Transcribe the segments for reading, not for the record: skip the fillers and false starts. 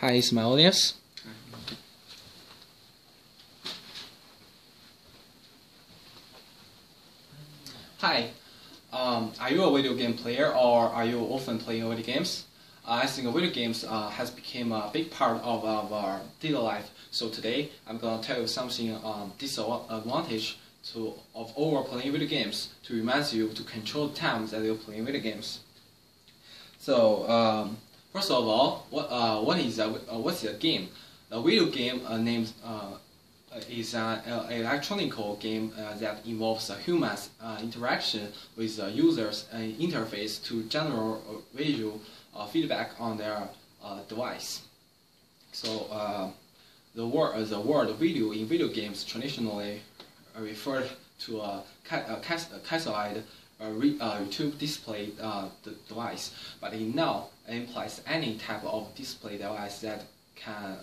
Hi, it's my audience. Hi, are you a video game player or are you often playing video games? I think video games has become a big part of our daily life. So today I'm going to tell you something disadvantage of overplaying video games to remind you to control the time that you're playing video games. So first of all, what's a game? A video game is an electronic game that involves a human's interaction with the user's interface to generate visual feedback on their device. So the word video in video games traditionally referred to a cathode YouTube display device, but it now implies any type of display device that can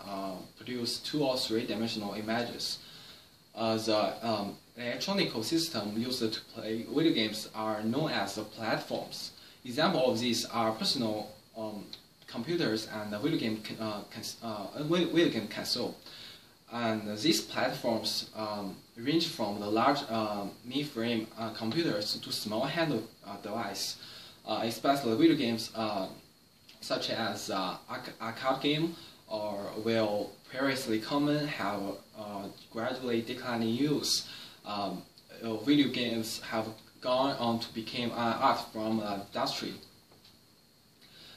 produce 2 or 3 dimensional images. The electronic system used to play video games are known as platforms. Examples of these are personal computers and video game console. And these platforms range from the large mainframe computers to small handheld device, especially video games such as arcade game will previously common have gradually declining use. Video games have gone on to become an art from the industry.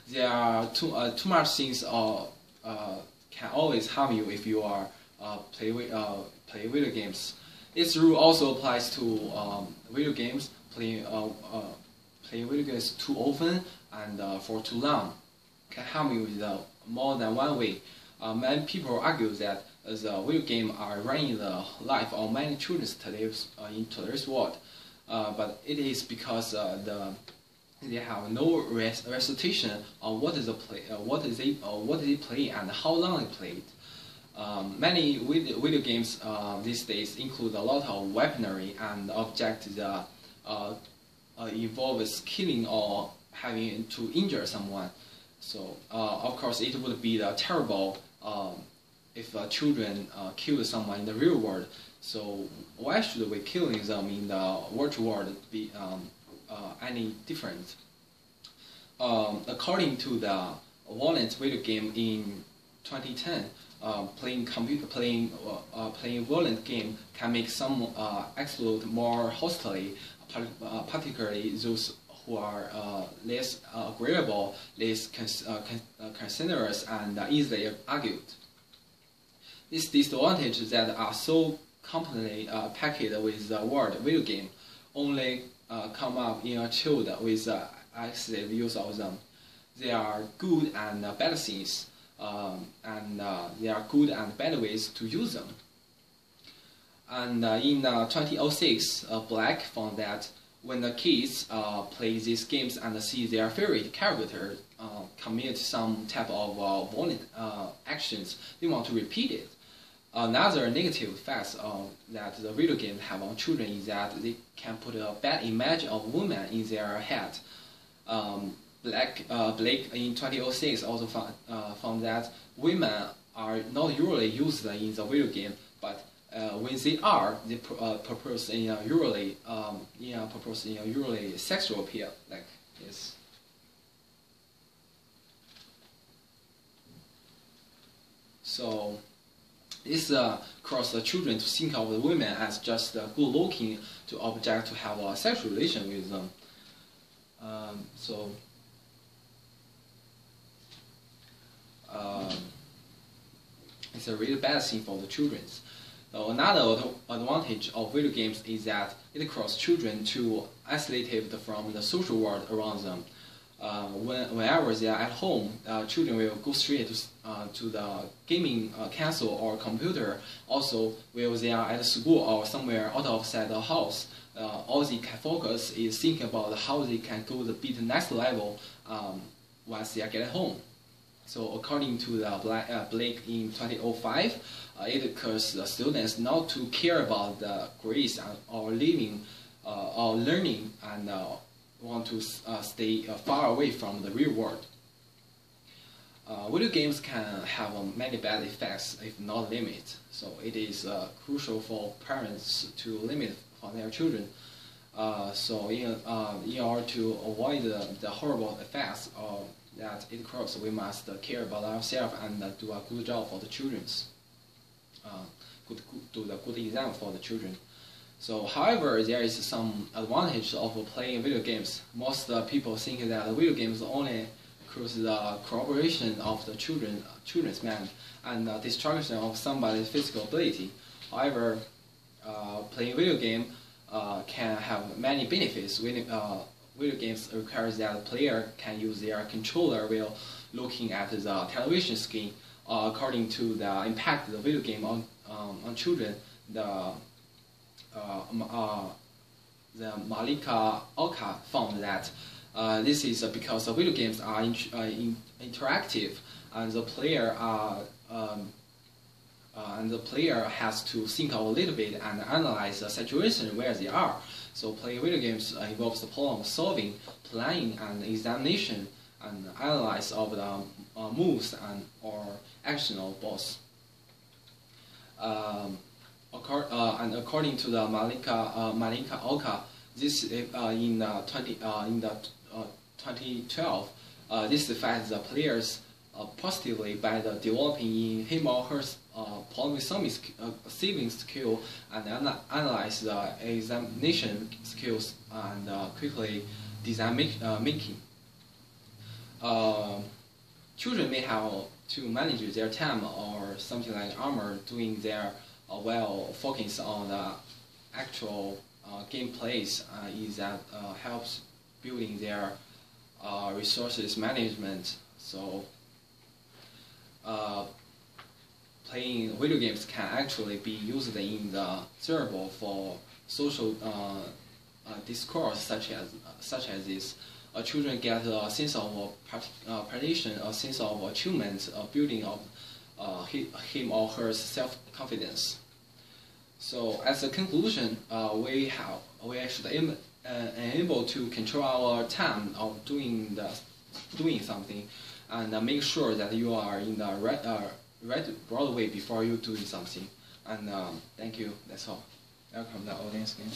There are too much things can always harm you if you are play video games. This rule also applies to video games. Play video games too often and for too long can harm you with more than one way. Many people argue that the video game are running the life of many children in today's world, but it is because they have no restriction on what is they play and how long they play it. Many video games these days include a lot of weaponry and objects that involves killing or having to injure someone. So of course it would be terrible if children kill someone in the real world. So why should we killing them in the virtual world be any different? According to the Violent video game in 2010, playing violent game can make some explode more hostily, particularly those who are less agreeable, less cancerous, and easily argued. These disadvantages that are so completely packed with the word video game only come up in a child with excessive use of them. There are good and bad things, and there are good and bad ways to use them. And in 2006, Black found that when the kids play these games and see their favorite character commit some type of violent actions, they want to repeat it. Another negative effect that the video games have on children is that they can put a bad image of women in their head. Blake in 2006 also found that women are not usually used in the video game, but when they are, they propose in a usually sexual appeal, like this. So this causes the children to think of the women as just good looking to object to have a sexual relation with them. It's a really bad thing for the children. Another advantage of video games is that it causes children to isolate from the social world around them. Whenever they are at home, children will go straight to the gaming console or computer. Also, while they are at school or somewhere outside the house, all they can focus is thinking about how they can go to the next level once they are get home. So according to the Blake in 2005, it causes the students not to care about the grades or living or learning and want to stay far away from the real world. Video games can have many bad effects if not limited. So it is crucial for parents to limit for their children. So in order to avoid the horrible effects that it causes, we must care about ourselves and do a good job for the children. Do the good example for the children. So, however, there is some advantage of playing video games. Most people think that video games only cause the cooperation of the children's mind and the destruction of somebody's physical ability. However, playing video game can have many benefits. Video games requires that the player can use their controller while looking at the television screen. According to the impact of the video game on children, the Malika Oka found that this is because the video games are interactive, and the player has to think a little bit and analyze the situation where they are. So playing video games involves the problem solving, planning, and examination, and analysis of the moves or action of boss. And according to the Malika Oka, this in 2012, this affects the players positively by developing in him or her problem-solving skill and analyze the examination skills and quickly design making. Children may have to manage their time or something like armor doing their while focus on the actual gameplays is that helps building their resources management. So playing video games can actually be used in the cerebral for social discourse such as this. Children get a sense of participation, a sense of achievement, building of him or her self-confidence. So, as a conclusion, we should able to control our time of doing something, and make sure that you are in the right broad way before you doing something. And thank you. That's all. Welcome the audience again.